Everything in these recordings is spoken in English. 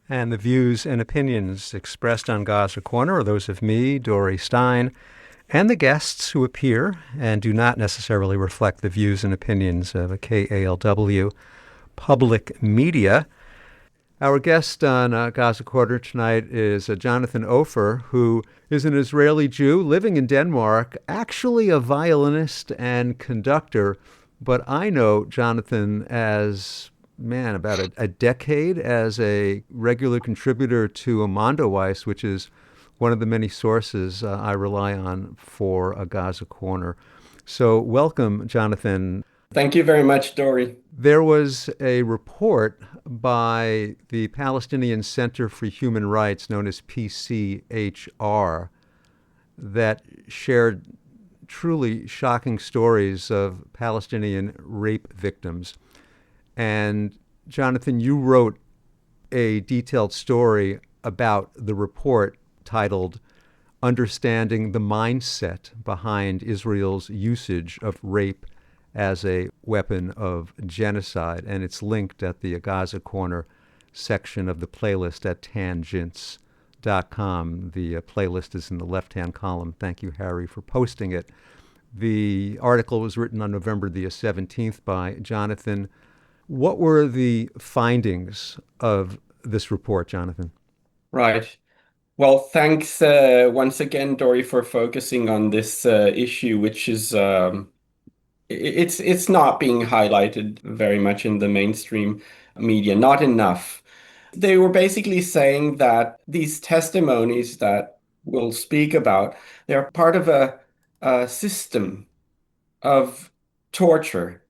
and the views and opinions expressed on Gaza Corner are those of me, Dore Stein, and the guests who appear and do not necessarily reflect the views and opinions of a KALW public media. Our guest on Gaza Corner tonight is Jonathan Ofir, who is an Israeli Jew living in Denmark, actually a violinist and conductor. But I know Jonathan as, about a decade as a regular contributor to Weiss, which is one of the many sources I rely on for a Gaza Corner. So welcome, Jonathan. Thank you very much, Dory. There was a report by the Palestinian Center for Human Rights, known as PCHR, that shared truly shocking stories of Palestinian rape victims. And Jonathan, you wrote a detailed story about the report titled Understanding the Mindset Behind Israel's Usage of Rape as a Weapon of Genocide. And it's linked at the Gaza Corner section of the playlist at tangents.com. The playlist is in the left-hand column. Thank you, Harry, for posting it. The article was written on November the 17th by Jonathan. What were the findings of this report, Jonathan? Right. Well, thanks once again, Dory, for focusing on this issue, which is it's not being highlighted very much in the mainstream media, not enough. They were basically saying that these testimonies that we'll speak about, they're part of a system of torture.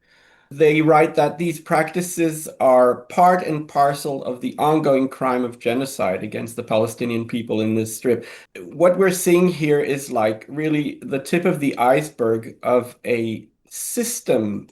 They write that these practices are part and parcel of the ongoing crime of genocide against the Palestinian people in this strip. What we're seeing here is like really the tip of the iceberg of a system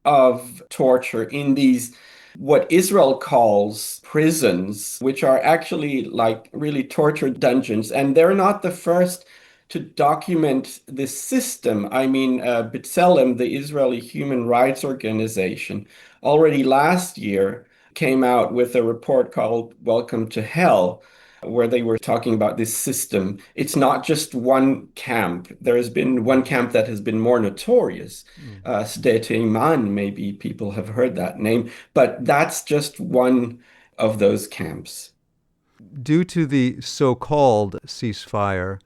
of torture in these what Israel calls prisons, which are actually like really torture dungeons. And they're not the first to document this system. I mean, B'Tselem, the Israeli human rights organization, already last year came out with a report called Welcome to Hell, where they were talking about this system. It's not just one camp. There has been one camp that has been more notorious. Sde Iman, maybe people have heard that name, but that's just one of those camps. Due to the so-called ceasefire,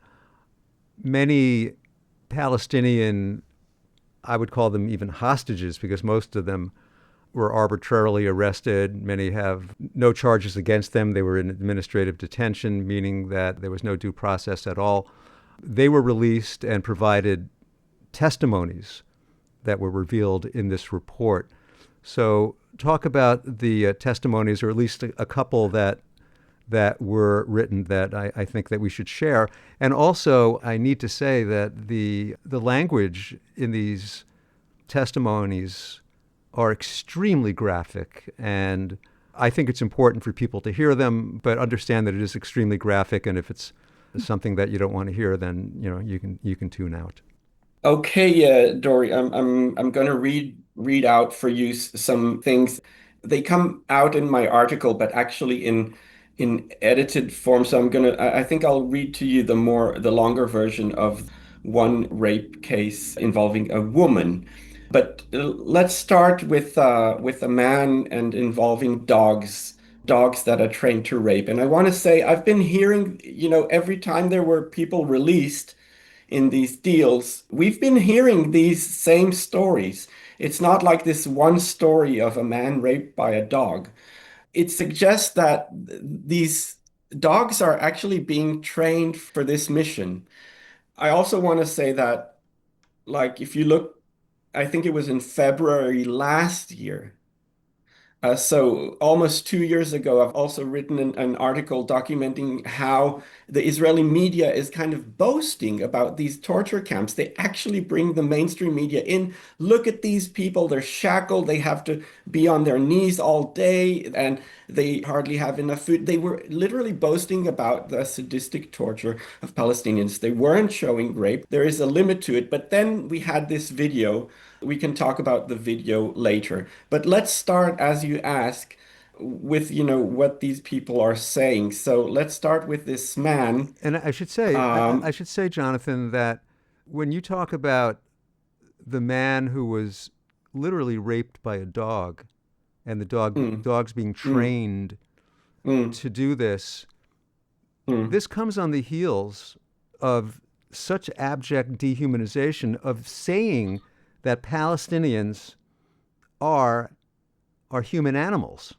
many Palestinian, I would call them even hostages, because most of them were arbitrarily arrested. Many have no charges against them. They were in administrative detention, meaning that there was no due process at all. They were released and provided testimonies that were revealed in this report. So talk about the testimonies, or at least a couple that were written that I think that we should share. And also, I need to say that the language in these testimonies are extremely graphic, and I think it's important for people to hear them, but understand that it is extremely graphic, and if it's something that you don't want to hear, then you can tune out. Okay, Dory, I'm going to read out for you some things. They come out in my article, but actually in edited form. So I think I'll read to you the longer version of one rape case involving a woman. But let's start with a man and involving dogs that are trained to rape. And I want to say I've been hearing, every time there were people released in these deals, we've been hearing these same stories. It's not like this one story of a man raped by a dog. It suggests that these dogs are actually being trained for this mission. I also want to say that, like, if you look, I think it was in February last year, so almost 2 years ago, I've also written an article documenting how the Israeli media is kind of boasting about these torture camps. They actually bring the mainstream media in. Look at these people. They're shackled. They have to be on their knees all day, and they hardly have enough food. They were literally boasting about the sadistic torture of Palestinians. They weren't showing rape. There is a limit to it. But then we had this video. We can talk about the video later. But let's start, as you ask, with, what these people are saying. So let's start with this man. And I should say, I Um, should say, Jonathan, that when you talk about the man who was literally raped by a dog, and the mm, dog's being mm, trained mm, to do this, mm. this comes on the heels of such abject dehumanization of saying that Palestinians are are human animals.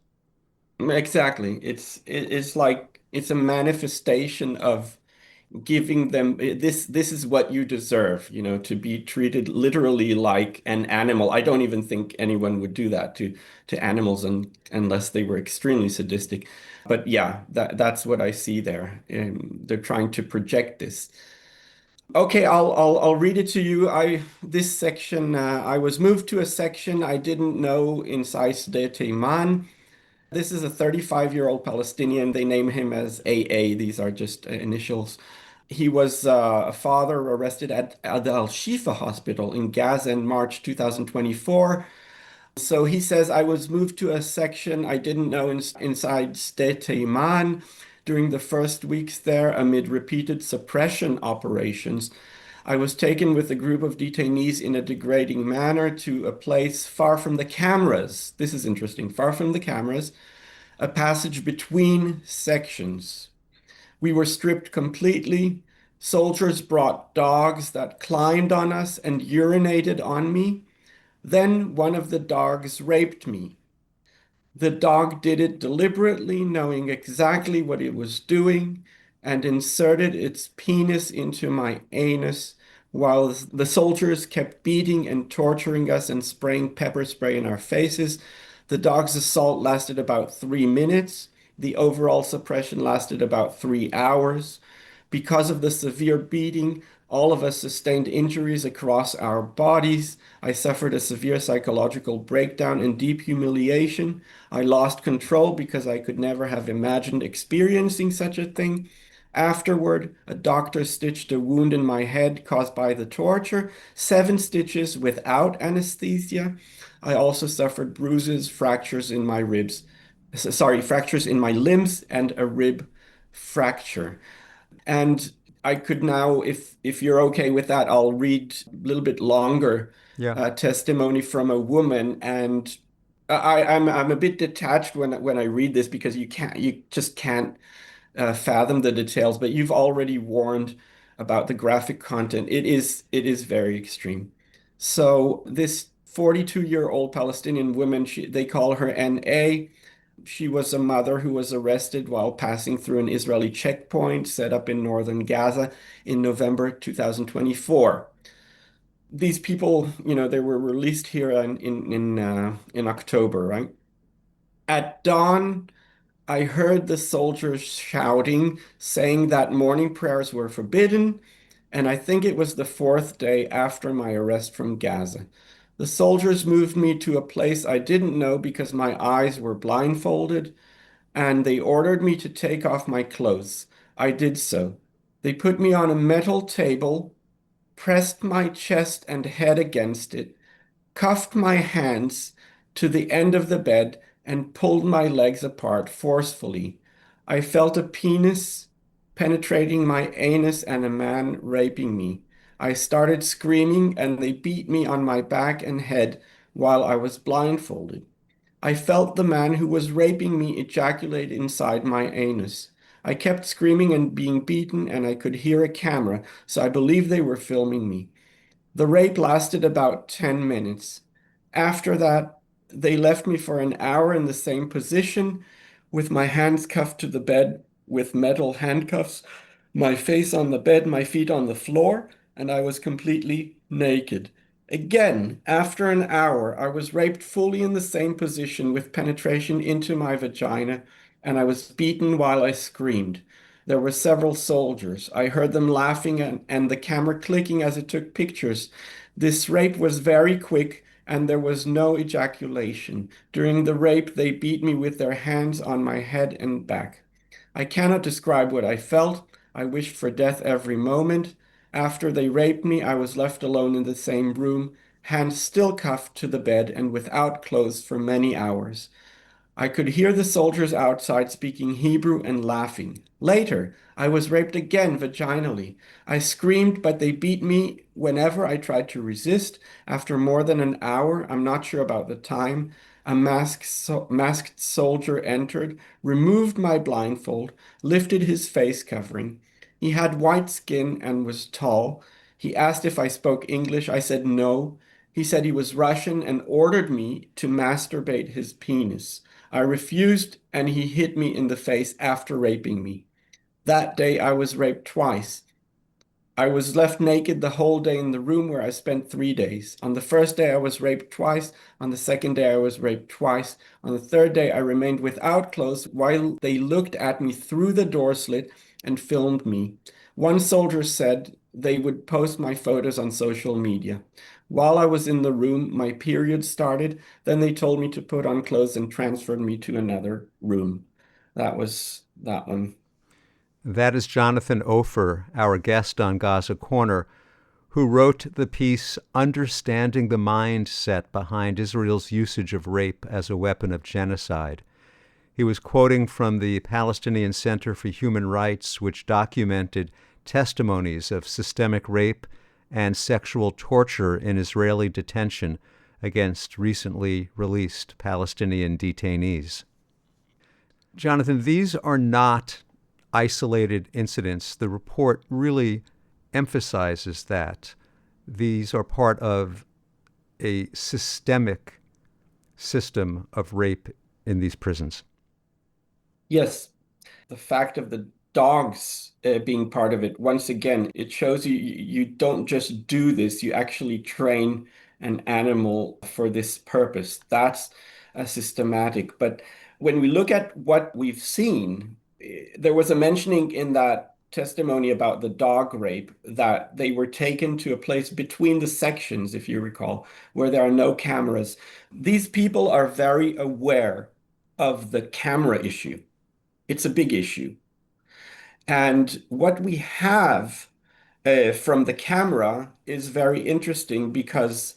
Exactly. It's like it's a manifestation of giving them this is what you deserve, to be treated literally like an animal. I don't even think anyone would do that to animals unless they were extremely sadistic. But yeah, that's what I see there. They're trying to project this. Okay, I'll read it to you. This section I was moved to a section I didn't know in Sais de Teiman. This is a 35-year-old Palestinian. They name him as AA. These are just initials. He was a father arrested at the Al-Shifa hospital in Gaza in March 2024. So he says, I was moved to a section I didn't know inside Sde Iman during the first weeks there amid repeated suppression operations. I was taken with a group of detainees in a degrading manner to a place far from the cameras. This is interesting, far from the cameras, a passage between sections. We were stripped completely. Soldiers brought dogs that climbed on us and urinated on me. Then one of the dogs raped me. The dog did it deliberately, knowing exactly what it was doing, and inserted its penis into my anus while the soldiers kept beating and torturing us and spraying pepper spray in our faces. The dog's assault lasted about 3 minutes. The overall suppression lasted about 3 hours. Because of the severe beating, all of us sustained injuries across our bodies. I suffered a severe psychological breakdown and deep humiliation. I lost control because I could never have imagined experiencing such a thing. Afterward, a doctor stitched a wound in my head caused by the torture, 7 stitches without anesthesia. I also suffered bruises, fractures in my ribs, sorry, fractures in my limbs and a rib fracture. And I could now, if you're okay with that, I'll read a little bit longer Yeah. testimony from a woman. And I'm a bit detached when I read this because you just can't fathom the details. But you've already warned about the graphic content. It is very extreme. So this 42-year-old Palestinian woman, they call her NA. She was a mother who was arrested while passing through an Israeli checkpoint set up in northern Gaza in November 2024. These people, they were released here in October, right? At dawn, I heard the soldiers shouting, saying that morning prayers were forbidden, and I think it was the fourth day after my arrest from Gaza. The soldiers moved me to a place I didn't know because my eyes were blindfolded, and they ordered me to take off my clothes. I did so. They put me on a metal table, pressed my chest and head against it, cuffed my hands to the end of the bed, and pulled my legs apart forcefully. I felt a penis penetrating my anus and a man raping me. I started screaming, and they beat me on my back and head while I was blindfolded. I felt the man who was raping me ejaculate inside my anus. I kept screaming and being beaten, and I could hear a camera, so I believe they were filming me. The rape lasted about 10 minutes. After that, they left me for an hour in the same position, with my hands cuffed to the bed with metal handcuffs, my face on the bed, my feet on the floor, and I was completely naked. Again, after an hour, I was raped fully in the same position with penetration into my vagina, and I was beaten while I screamed. There were several soldiers. I heard them laughing and the camera clicking as it took pictures. This rape was very quick and there was no ejaculation. During the rape, they beat me with their hands on my head and back. I cannot describe what I felt. I wished for death every moment. After they raped me, I was left alone in the same room, hands still cuffed to the bed and without clothes for many hours. I could hear the soldiers outside speaking Hebrew and laughing. Later, I was raped again vaginally. I screamed, but they beat me whenever I tried to resist. After more than an hour, I'm not sure about the time, a masked soldier entered, removed my blindfold, lifted his face covering. He had white skin and was tall. He asked if I spoke English. I said no. He said he was Russian and ordered me to masturbate his penis. I refused, and he hit me in the face after raping me. That day, I was raped twice. I was left naked the whole day in the room where I spent 3 days. On the first day, I was raped twice. On the second day, I was raped twice. On the third day, I remained without clothes while they looked at me through the door slit and filmed me. One soldier said they would post my photos on social media. While I was in the room, my period started. Then they told me to put on clothes and transferred me to another room. That was that one. That is Jonathan Ofir, our guest on Gaza Corner, who wrote the piece Understanding the Mindset Behind Israel's Usage of Rape as a Weapon of Genocide. He was quoting from the Palestinian Center for Human Rights, which documented testimonies of systemic rape and sexual torture in Israeli detention against recently released Palestinian detainees. Jonathan, these are not isolated incidents. The report really emphasizes that. These are part of a systemic system of rape in these prisons. Yes, the fact of the dogs being part of it, once again, it shows you don't just do this, you actually train an animal for this purpose. That's systematic. But when we look at what we've seen, there was a mentioning in that testimony about the dog rape that they were taken to a place between the sections, if you recall, where there are no cameras. These people are very aware of the camera issue. It's a big issue. And what we have from the camera is very interesting because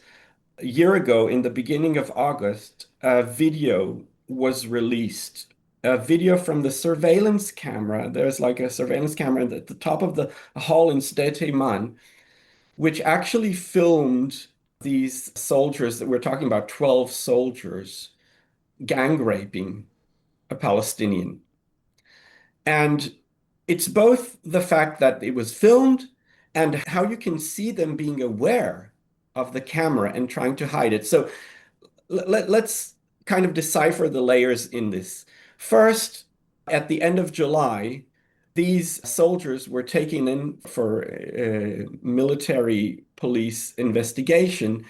a year ago, in the beginning of August, a video was released. A video from the surveillance camera. There's like a surveillance camera at the top of the hall in Stete Man, which actually filmed these soldiers that we're talking about, 12 soldiers, gang raping a Palestinian. And it's both the fact that it was filmed and how you can see them being aware of the camera and trying to hide it. So let's kind of decipher the layers in this. First, at the end of July, these soldiers were taken in for a military police investigation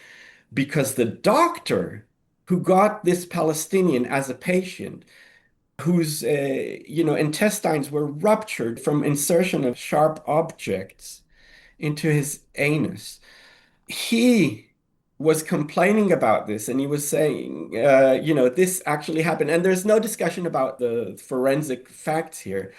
because the doctor who got this Palestinian as a patient whose intestines were ruptured from insertion of sharp objects into his anus. He was complaining about this and he was saying, this actually happened. And there's no discussion about the forensic facts here.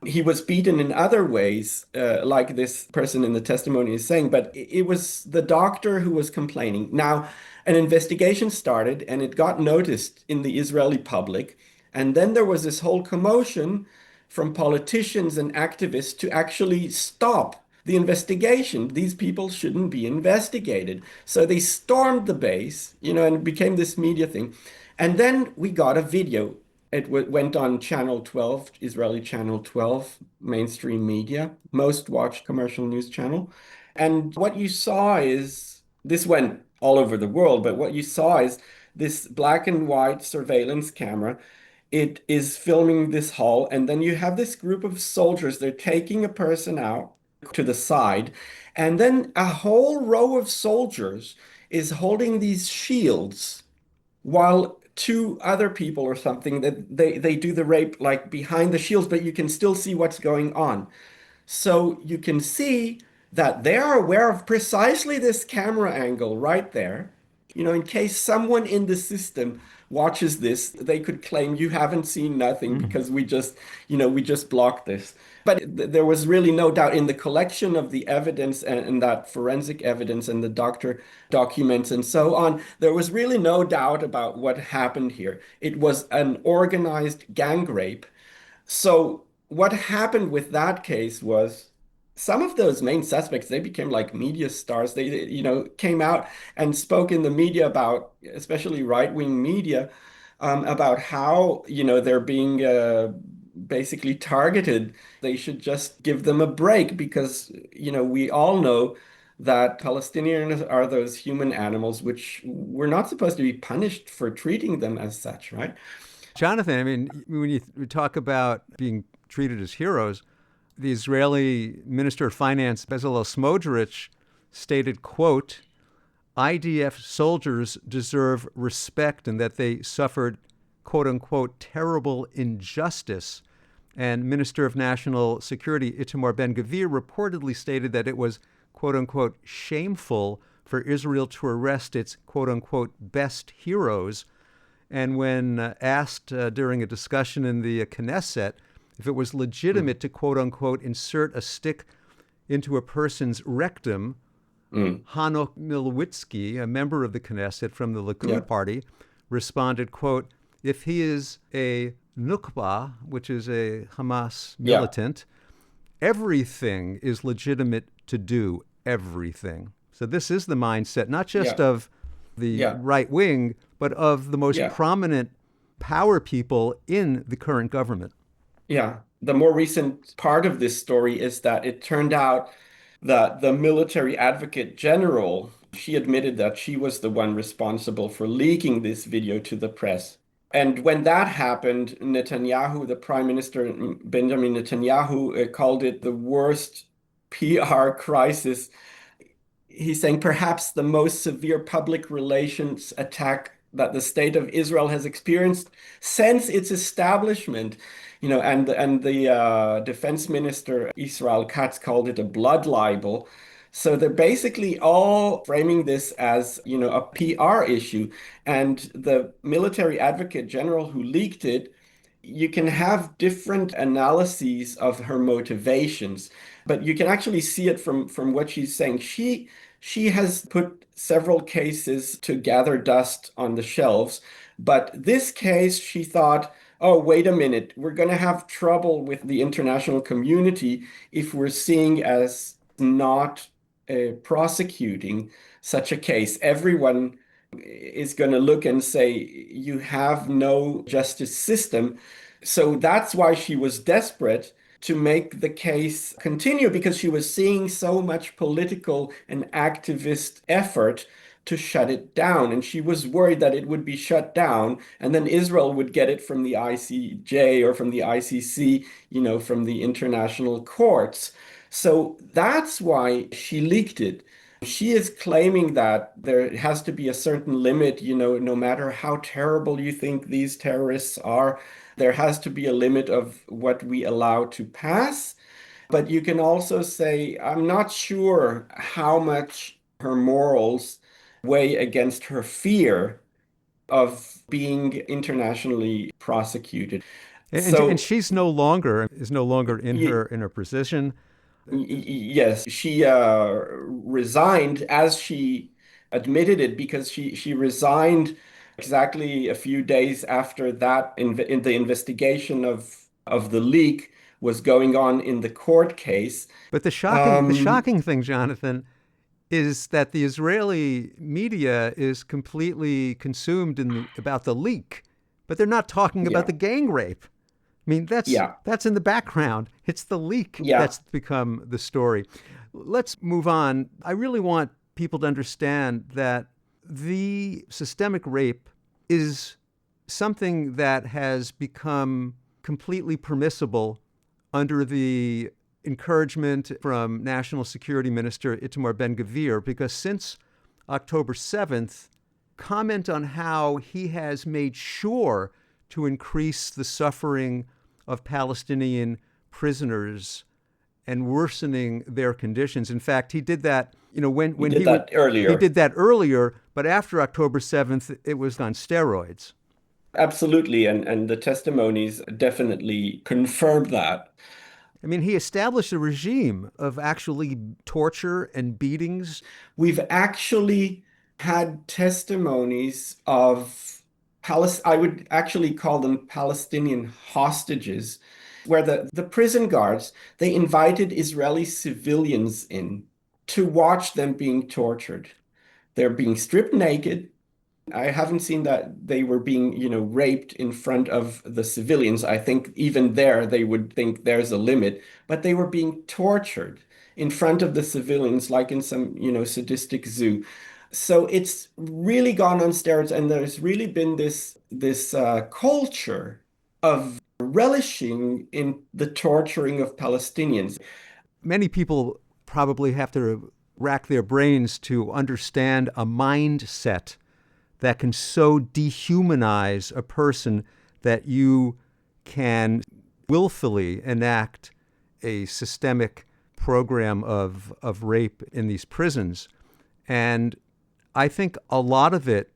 He was beaten in other ways, like this person in the testimony is saying, but it was the doctor who was complaining. Now, an investigation started and it got noticed in the Israeli public. And then there was this whole commotion from politicians and activists to actually stop the investigation. These people shouldn't be investigated. So they stormed the base, and it became this media thing. And then we got a video. It went on Channel 12, Israeli Channel 12, mainstream media, most watched commercial news channel. And what you saw is this went all over the world, but what you saw is this black and white surveillance camera. It is filming this hall, and then you have this group of soldiers. They're taking a person out to the side, and then a whole row of soldiers is holding these shields while two other people or something that they do the rape like behind the shields, but you can still see what's going on. So you can see that they are aware of precisely this camera angle right there, in case someone in the system watches this, they could claim you haven't seen nothing Mm. because we just blocked this. But there was really no doubt in the collection of the evidence and that forensic evidence and the doctor documents and so on. There was really no doubt about what happened here. It was an organized gang rape. So what happened with that case was some of those main suspects, they became like media stars. They came out and spoke in the media about, especially right-wing media, about how, they're being basically targeted. They should just give them a break because, we all know that Palestinians are those human animals, which we're not supposed to be punished for treating them as such, right? Jonathan, I mean, when you talk about being treated as heroes, the Israeli Minister of Finance, Bezalel Smotrich, stated, quote, IDF soldiers deserve respect and that they suffered, quote unquote, terrible injustice. And Minister of National Security Itamar Ben-Gvir reportedly stated that it was, quote unquote, shameful for Israel to arrest its, quote unquote, best heroes. And when asked during a discussion in the Knesset if it was Mm, legitimate to, quote unquote, insert a stick into a person's rectum, mm, Hanok Milwitsky, a member of the Knesset from the yeah, Likud party, responded, quote, if he is a Nukba, which is a Hamas yeah, militant, everything is legitimate to do, everything. So this is the mindset, not just yeah, of the yeah, right wing, but of the most yeah. prominent power people in the current government. Yeah, the more recent part of this story is that it turned out that the military advocate general, she admitted that she was the one responsible for leaking this video to the press. And when that happened, Netanyahu, the Prime Minister Benjamin Netanyahu, called it the worst PR crisis. He's saying perhaps the most severe public relations attack that the state of Israel has experienced since its establishment. And the defense minister Israel Katz called it a blood libel. So they're basically all framing this as, a PR issue. And the military advocate general who leaked it, you can have different analyses of her motivations, but you can actually see it from what she's saying. She has put several cases to gather dust on the shelves, but this case she thought, oh, wait a minute, we're going to have trouble with the international community if we're seeing as not prosecuting such a case. Everyone is going to look and say, you have no justice system. So that's why she was desperate to make the case continue because she was seeing so much political and activist effort to shut it down. And she was worried that it would be shut down and then Israel would get it from the ICJ or from the ICC, from the international courts. So that's why she leaked it. She is claiming that there has to be a certain limit, no matter how terrible you think these terrorists are, there has to be a limit of what we allow to pass. But you can also say, I'm not sure how much her morals weigh against her fear of being internationally prosecuted. And So, she's no longer is no longer y in her position. Yes, she resigned as she admitted it because she resigned exactly a few days after that in the investigation of the leak was going on in the court case. But the Um, shocking thing, Jonathan, is that the Israeli media is completely consumed about the leak, but they're not talking about yeah, the gang rape. I mean, yeah, that's in the background. It's the leak yeah, that's become the story. Let's move on. I really want people to understand that the systemic rape is something that has become completely permissible under the encouragement from National Security Minister Itamar Ben-Gvir, because since October 7th, comment on how he has made sure to increase the suffering of Palestinian prisoners and worsening their conditions. In fact, he did that, he when did that he earlier. did that earlier, but after October 7th, it was on steroids. Absolutely. And the testimonies definitely confirm that. I mean, he established a regime of actually torture and beatings. We've actually had testimonies of I would actually call them Palestinian hostages, where the prison guards, they invited Israeli civilians in to watch them being tortured. They're being stripped naked. I haven't seen that they were being, raped in front of the civilians. I think even there they would think there's a limit, but they were being tortured in front of the civilians, like in some, sadistic zoo. So it's really gone on steroids, and there's really been this culture of relishing in the torturing of Palestinians. Many people probably have to rack their brains to understand a mindset that can so dehumanize a person that you can willfully enact a systemic program of rape in these prisons. And I think a lot of it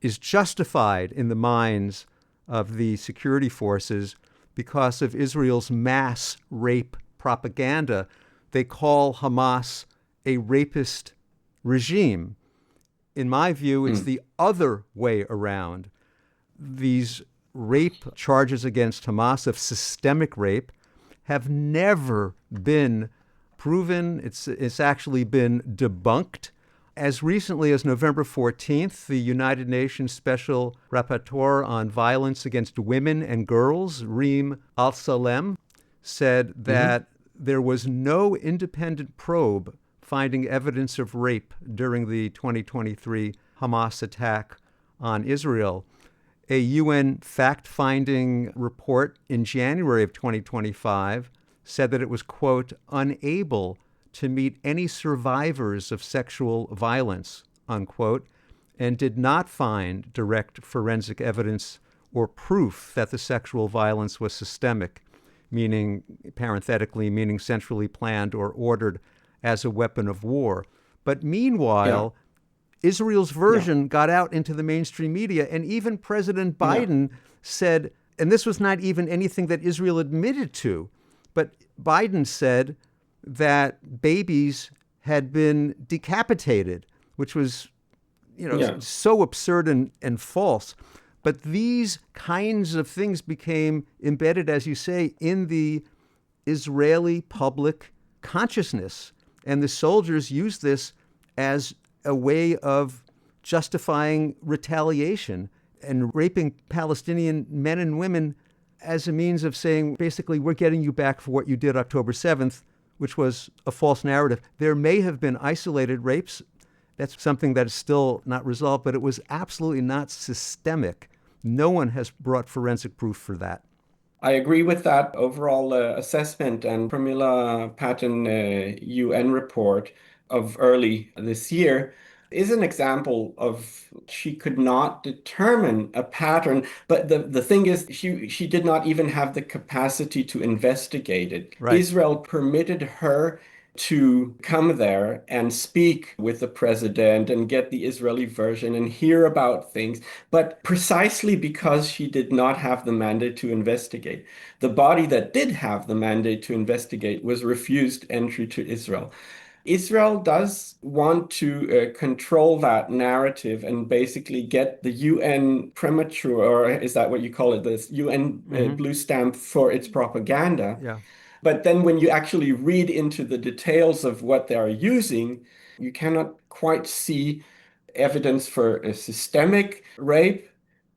is justified in the minds of the security forces because of Israel's mass rape propaganda. They call Hamas a rapist regime. In my view, it's Mm. the other way around. These rape charges against Hamas of systemic rape have never been proven. It's actually been debunked. As recently as November 14th, the United Nations Special Rapporteur on Violence Against Women and Girls, Reem Al Salem, said Mhm. that there was no independent probe finding evidence of rape during the 2023 Hamas attack on Israel. A UN fact finding report in January of 2025 said that it was, quote, unable to meet any survivors of sexual violence, unquote, and did not find direct forensic evidence or proof that the sexual violence was systemic, meaning, parenthetically, meaning centrally planned or ordered as a weapon of war. But Yeah. meanwhile, Israel's Yeah. version got out into the mainstream media, and even President Yeah. Biden said, and this was not even anything that Israel admitted to, but Biden said that babies had been decapitated, which was, Yeah. so absurd and false. But these kinds of things became embedded, as you say, in the Israeli public consciousness. And the soldiers used this as a way of justifying retaliation and raping Palestinian men and women as a means of saying, basically, we're getting you back for what you did October 7th, which was a false narrative. There may have been isolated rapes. That's something that is still not resolved, but it was absolutely not systemic. No one has brought forensic proof for that. I agree with that overall assessment, and Pramila Patten UN report of early this year is an example of she could not determine a pattern, but the thing is she did not even have the capacity to investigate it. Right. Israel permitted her to come there and speak with the president and get the Israeli version and hear about things, but precisely because she did not have the mandate to investigate. The body that did have the mandate to investigate was refused entry to Israel. Israel does want to control that narrative and basically get the UN premature, or is that what you call it, the UN Mm-hmm. blue stamp for its propaganda. Yeah. But then when you actually read into the details of what they are using, you cannot quite see evidence for a systemic rape,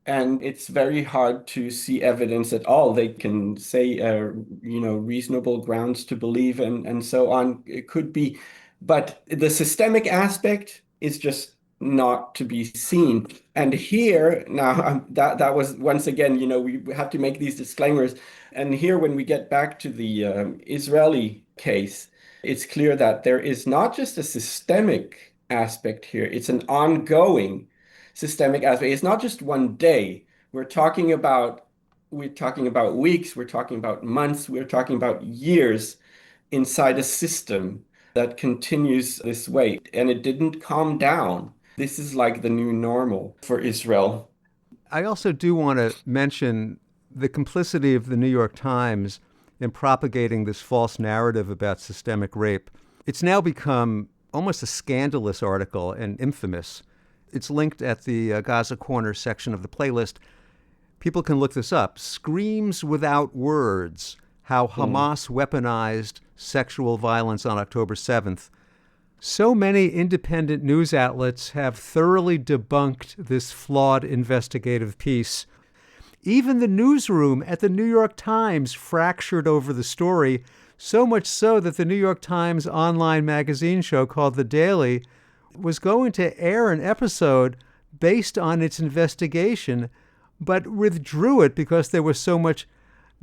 and it's very hard to see evidence at all. They can say, reasonable grounds to believe and so on. It could be, but the systemic aspect is just not to be seen. And here now, that was once again, we have to make these disclaimers. And here, when we get back to the Israeli case, it's clear that there is not just a systemic aspect here; it's an ongoing systemic aspect. It's not just one day. We're talking about we're talking about weeks, we're talking about months, we're talking about years inside a system that continues this way, and it didn't calm down. This is like the new normal for Israel. I also do want to mention the complicity of the New York Times in propagating this false narrative about systemic rape. It's now become almost a scandalous article and infamous. It's linked at the Gaza Corner section of the playlist. People can look this up. Screams Without Words: How Mm. Hamas Weaponized Sexual Violence on October 7th. So many independent news outlets have thoroughly debunked this flawed investigative piece. Even the newsroom at the New York Times fractured over the story, so much so that the New York Times online magazine show called The Daily was going to air an episode based on its investigation, but withdrew it because there was so much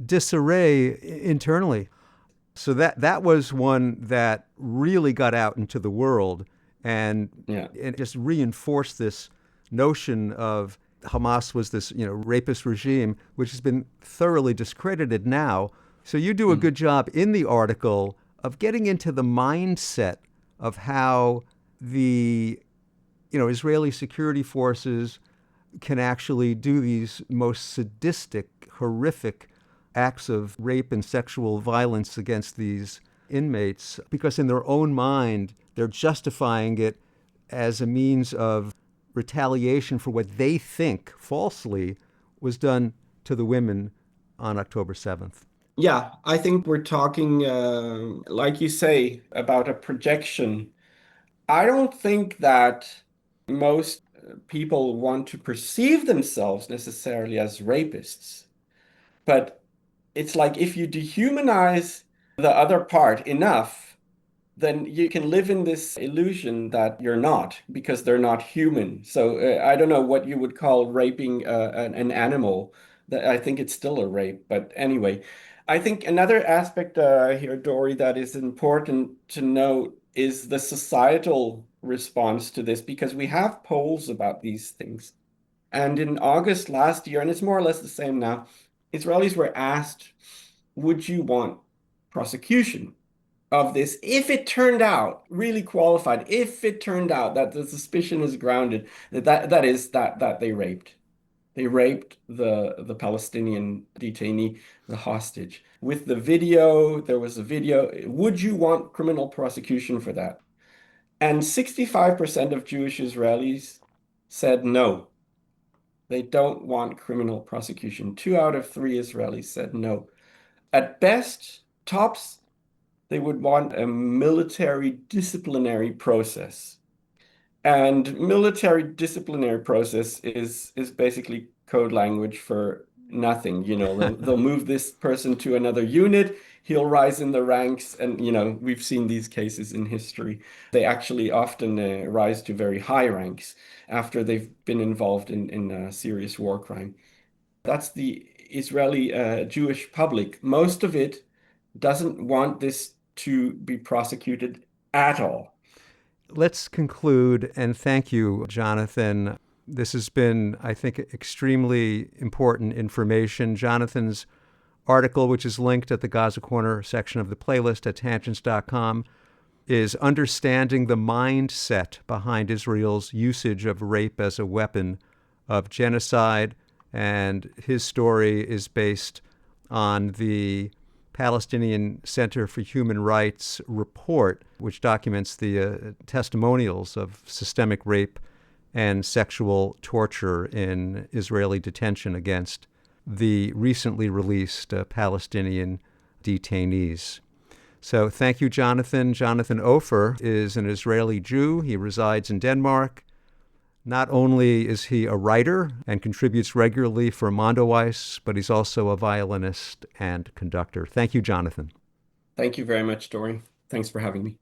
disarray internally. So that was one that really got out into the world, and Yeah. it just reinforced this notion of Hamas was this, rapist regime, which has been thoroughly discredited now. So you do a Mm. good job in the article of getting into the mindset of how the, Israeli security forces can actually do these most sadistic, horrific acts of rape and sexual violence against these inmates because in their own mind, they're justifying it as a means of retaliation for what they think falsely was done to the women on October 7th. Yeah, I think we're talking, like you say, about a projection. I don't think that most people want to perceive themselves necessarily as rapists, but it's like if you dehumanize the other part enough, then you can live in this illusion that you're not because they're not human. So I don't know what you would call raping an animal. That I think it's still a rape. But anyway, I think another aspect here, Dory, that is important to note is the societal response to this because we have polls about these things. And in August last year, and it's more or less the same now, Israelis were asked, would you want prosecution of this if it turned out really qualified, if it turned out that the suspicion is grounded, that is that they raped the Palestinian detainee, the hostage. With the video, there was a video. Would you want criminal prosecution for that? And 65% of Jewish Israelis said no. They don't want criminal prosecution. 2 out of 3 Israelis said no. At best, tops, they would want a military disciplinary process. And military disciplinary process is basically code language for nothing. They'll move this person to another unit, he'll rise in the ranks, and we've seen these cases in history. They actually often rise to very high ranks after they've been involved in a serious war crime. That's the Israeli Jewish public. Most of it doesn't want this to be prosecuted at all. Let's conclude and thank you, Jonathan. This has been, I think, extremely important information. Jonathan's article, which is linked at the Gaza Corner section of the playlist at tangents.com, is Understanding the Mindset Behind Israel's Usage of Rape as a Weapon of Genocide. And his story is based on the Palestinian Center for Human Rights report, which documents the testimonials of systemic rape and sexual torture in Israeli detention against the recently released Palestinian detainees. So thank you, Jonathan. Jonathan Ofir is an Israeli Jew. He resides in Denmark. Not only is he a writer and contributes regularly for Mondoweiss, but he's also a violinist and conductor. Thank you, Jonathan. Thank you very much, Dory. Thanks for having me.